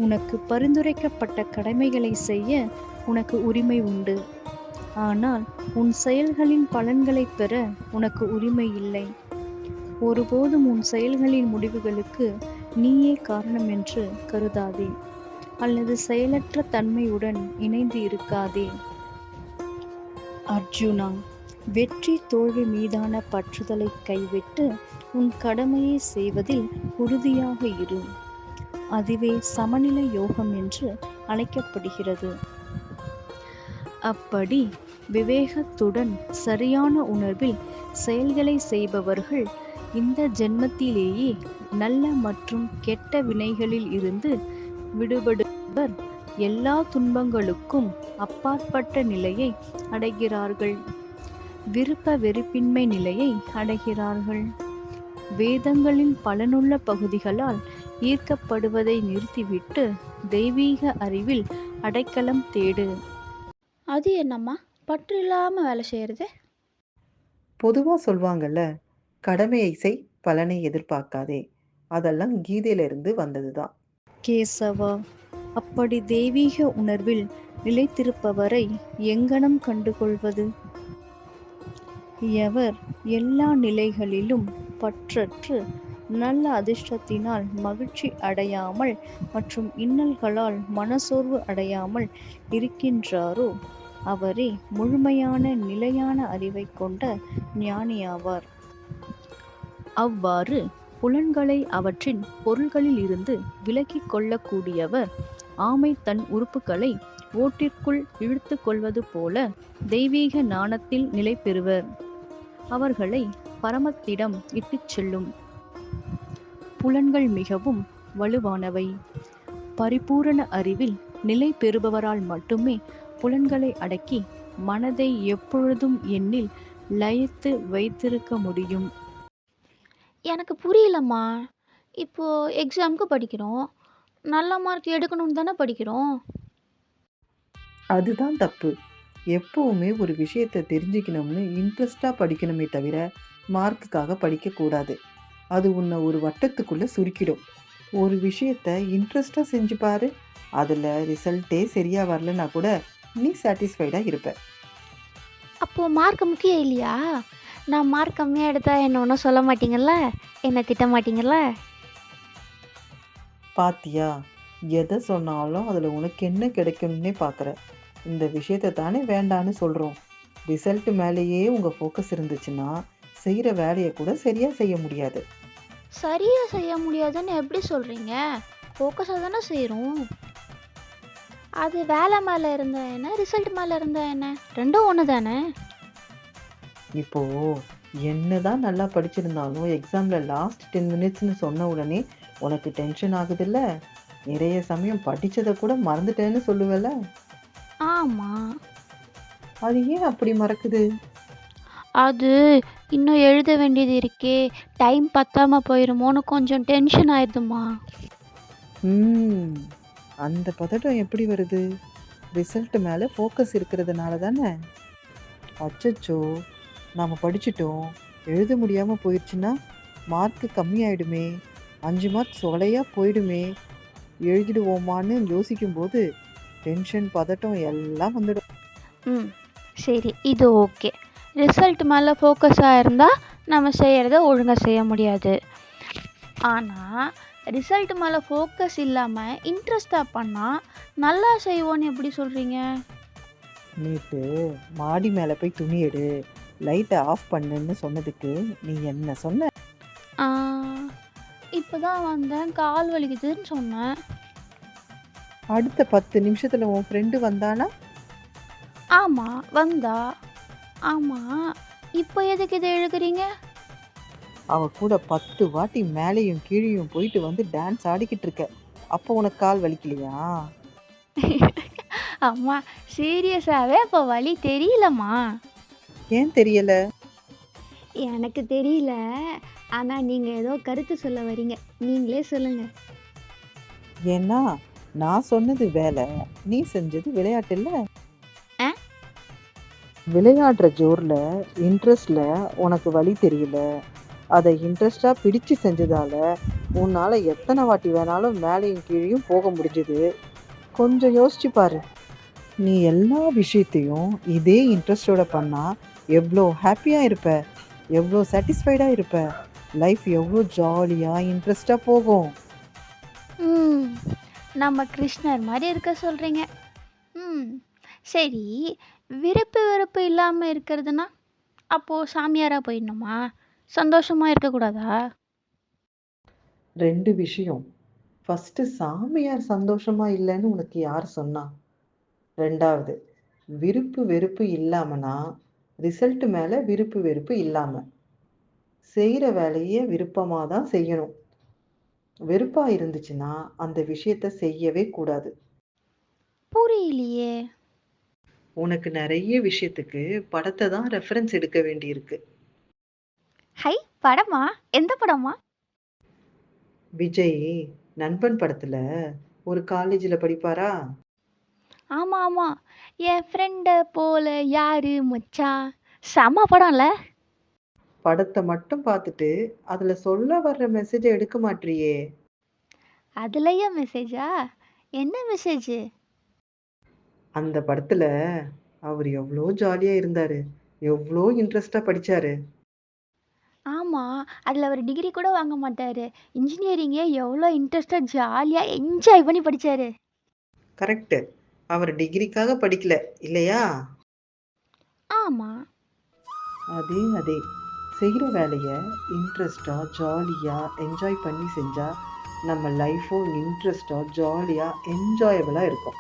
உனக்கு பரிந்துரைக்கப்பட்ட கடமைகளை செய்ய உனக்கு உரிமை உண்டு. ஆனால் உன் செயல்களின் பலன்களைப் பெற உனக்கு உரிமை இல்லை. ஒருபோதும் உன் செயல்களின் முடிவுகளுக்கு நீயே காரணம் என்று கருதாதே, அல்லது செயலற்ற தன்மையுடன் இணைந்து இருக்காதே. அர்ஜுனா, வெற்றி தோல்வி மீதான பற்றுதலை கைவிட்டு உன் கடமையை செய்வதில் உறுதியாக இரு. அதுவே சமநிலை யோகம் என்று அழைக்கப்படுகிறது. அப்படி விவேகத்துடன் சரியான உணர்வில் செயல்களை செய்பவர்கள் இந்த ஜென்மத்திலேயே நல்ல மற்றும் கெட்ட வினைகளில் இருந்து விடுபடுவர் எல்லா துன்பங்களுக்கும் அப்பாற்பட்ட நிலையை அடைகிறார்கள். விருப்ப வெறுப்பின்மை நிலையை அடைகிறார்கள். வேதங்களின் பலனுள்ள பகுதிகளால் ஈர்க்கப்படுவதை நிறுத்திவிட்டு தெய்வீக அறிவில் அடைக்கலம் தேடு. அது என்னம்மா பற்று இல்லாமல் வேலை செய்கிறது? பொதுவாக சொல்வாங்கல்ல, கடமையை செய், பலனை எதிர்பார்க்காதே. அதெல்லாம் கீதையிலிருந்து வந்தது தான். கேசவா, அப்படி தெய்வீக உணர்வில் நிலைத்திருப்பவரை எங்கனம் கண்டுகொள்வது? எவர் எல்லா நிலைகளிலும் பற்றற்று நல்ல அதிர்ஷ்டத்தினால் மகிழ்ச்சி அடையாமல் மற்றும் இன்னல்களால் மனசோர்வு அடையாமல் இருக்கின்றாரோ அவரே முழுமையான நிலையான அறிவை கொண்ட ஞானியாவார். அவ்வாறு புலன்களை அவற்றின் பொருள்களில் இருந்து விலக்கிக் கொள்ளக்கூடியவர் ஆமை தன் உறுப்புகளை ஓட்டிற்குள் இழுத்து கொள்வது போல தெய்வீக ஞானத்தில் நிலை பெறுவர். அவர்களை பரமத்திடம் இட்டுச் செல்லும். புலன்கள் மிகவும் வலுவானவை. பரிபூரண அறிவில் நிலை பெறுபவரால் மட்டுமே புலன்களை அடக்கி மனதை எப்பொழுதும் எண்ணில் லயித்து வைத்திருக்க முடியும். எனக்கு புரியலம்மா. இப்போது எக்ஸாமுக்கு படிக்கிறோம், நல்ல மார்க் எடுக்கணும்னு தானே படிக்கிறோம். அதுதான் தப்பு. எப்பவுமே ஒரு விஷயத்தை தெரிஞ்சுக்கணும்னு இன்ட்ரெஸ்டாக படிக்கணுமே தவிர மார்க்குக்காக படிக்கக்கூடாது. அது உன்னை ஒரு வட்டத்துக்குள்ளே சுருக்கிடும். ஒரு விஷயத்த இன்ட்ரெஸ்டாக செஞ்சு பாரு, அதில் ரிசல்ட்டே சரியாக வரலன்னா கூட நீ சாட்டிஸ்ஃபைடாக இருப்ப. அப்போது மார்க் முக்கியம் இல்லையா? நான் மார்க் கம்மியாக எடுத்தால் என்ன ஒன்றும் சொல்ல மாட்டீங்கள்ல, என்னை திட்ட மாட்டீங்கள்ல? பாத்தியா, எதை சொன்னாலும் அதில் உனக்கு என்ன கிடைக்கும்னே பார்க்குற. இந்த விஷயத்தை தானே வேண்டான்னு சொல்கிறோம். ரிசல்ட் மேலேயே உங்கள் ஃபோக்கஸ் இருந்துச்சுன்னா செய்கிற வேலையை கூட சரியாக செய்ய முடியாது. சரியாக செய்ய முடியாதுன்னு எப்படி சொல்கிறீங்க? ஃபோக்கஸாக தானே செய்கிறோம். அது வேலை மேலே இருந்தா என்ன, ரிசல்ட் மேலே இருந்தா என்ன, ரெண்டும் ஒன்று தானே. இப்போது என்னதான் நல்லா படிச்சிருந்தாலும் எக்ஸாமில் லாஸ்ட் 10 மினிட்ஸ்னு சொன்ன உடனே உனக்கு டென்ஷன் ஆகுதுல்ல. நிறைய சமயம் படித்ததை கூட மறந்துட்டேன்னு சொல்லுவல. ஆமாம். அது ஏன் அப்படி மறக்குது? அது இன்னும் எழுத வேண்டியது இருக்கே, டைம் பத்தாமல் போயிருமோன்னு கொஞ்சம் டென்ஷன் ஆயிடுதுமா. அந்த பதட்டம் எப்படி வருது? ரிசல்ட் மேலே ஃபோக்கஸ் இருக்கிறதுனால தானே. அச்சச்சோ, நாம் படிச்சிட்டோம், எழுத முடியாமல் போயிடுச்சுன்னா மார்க்கு கம்மியாயிடுமே, 5 மார்க் சொலையாக போயிடுமே, எழுதிடுவோமான்னு யோசிக்கும்போது டென்ஷன் பதட்டம் எல்லாம் வந்துடும். சரி, இது ஓகே. ரிசல்ட் மேலே ஃபோக்கஸாக இருந்தால் நம்ம செய்கிறத ஒழுங்காக செய்ய முடியாது. ஆனால் ரிசல்ட் மேலே ஃபோக்கஸ் இல்லாமல் இன்ட்ரெஸ்டாக பண்ணால் நல்லா செய்வோன்னு எப்படி சொல்கிறீங்க? நேற்று மாடி மேலே போய் துணி எடு, லைட்டை ஆஃப் பண்ணுன்னு சொன்னதுக்கு நீ என்ன சொன்ன? இப்போ தான் வந்தேன், கால் வலிக்குதுன்னு சொன்னேன். அடுத்த 10 நிமிஷத்தில் உன் ஃப்ரெண்டு வந்தானா? ஆமாம், வந்தா. ஆமாம், இப்போ எதுக்கு இதை எழுதுறீங்க? அவ கூட 10 வாட்டி மேலேயும் கீழேயும் போயிட்டு வந்து டான்ஸ் ஆடிக்கிட்டு இருக்க. அப்போ உனக்கு கால் வலிக்கலையா? அம்மா, சீரியஸாகவே இப்போ வலி தெரியலம்மா. ஏன் தெரியல? எனக்கு தெரியல, ஆனால் நீங்கள் ஏதோ கருத்து சொல்ல வரீங்க, நீங்களே சொல்லுங்கள். ஏன்னா நான் சொன்னது வேலை, நீ செஞ்சது விளையாட்டு இல்லை. விளையாடுற ஜோரில் இன்ட்ரெஸ்டில் உனக்கு வலி தெரியல. அதை இன்ட்ரெஸ்டாக பிடிச்சு செஞ்சதால உன்னால எத்தனை வாட்டி வேணாலும் மேலேயும் கீழேயும் போக முடிஞ்சது. கொஞ்சம் யோசிச்சு பாரு. நீ எல்லா விஷயத்தையும் இதே இன்ட்ரெஸ்டோட பண்ணா எவ்வளோ ஹாப்பியா இருப்ப, எவ்வளோ சாட்டிஸ்ஃபைடா இருப்ப, லைஃப் எவ்வளோ ஜாலியா இன்ட்ரெஸ்டா போகும். ம் நம்ம கிருஷ்ணர் மாதிரி இருக்க சொல்கிறீங்க. ம் சரி, விருப்பு வெறுப்பு இல்லாமல் இருக்கிறதுனா அப்போது சாமியாராக போயிடணுமா? சந்தோஷமாக இருக்கக்கூடாதா? 2 விஷயம். ஃபர்ஸ்ட், சாமியார் சந்தோஷமா இல்லைன்னு உனக்கு யார் சொன்னா? 2வது, விருப்பு வெறுப்பு இல்லாமனா ரிசல்ட் மேல விருப்பு வெறுப்பு இல்லாம. செய்யற வேலைய விருப்பமா தான் செய்யணும். வெறுப்பா இருந்துச்சுன்னா அந்த விஷயத்த செய்யவே கூடாது. புரியலையே. உனக்கு நிறைய விஷயத்துக்கு படத்தை தான் ரெஃபரன்ஸ் எடுக்க வேண்டியிருக்கு. ஹை, படமா? எந்த படமா? விஜய் நண்பன் படத்துல ஒரு காலேஜில் படிப்பாரா? ஆமாம் ஆமாம், என் ஃப்ரெண்டை போல யாரு மச்சான். செம படம்ல. படத்தை மட்டும் பார்த்துட்டு அதுல சொல்ல வர்ற மெசேஜை எடுக்க மாட்றியே. அதுலயே மெசேஜா? என்ன மெசேஜ்? அந்த படத்துல அவர் எவ்வளோ ஜாலியா இருந்தாரு, எவ்வளோ இன்ட்ரெஸ்டா படிச்சாரு. ஆமாம், அதில் அவர் டிகிரி கூட வாங்க மாட்டார். இன்ஜினியரிங்கே எவ்வளோ இன்ட்ரெஸ்டாக ஜாலியாக என்ஜாய் பண்ணி படித்தார். கரெக்ட். அவர் டிகிரிக்காக படிக்கல இல்லையா? ஆமாம். அதே அதே செய்கிற வேலைய இன்ட்ரெஸ்டா ஜாலியா என்ஜாய் பண்ணி செஞ்சா நம்ம லைஃபும் இன்ட்ரெஸ்டா ஜாலியா என்ஜாயபிளா இருக்கும்.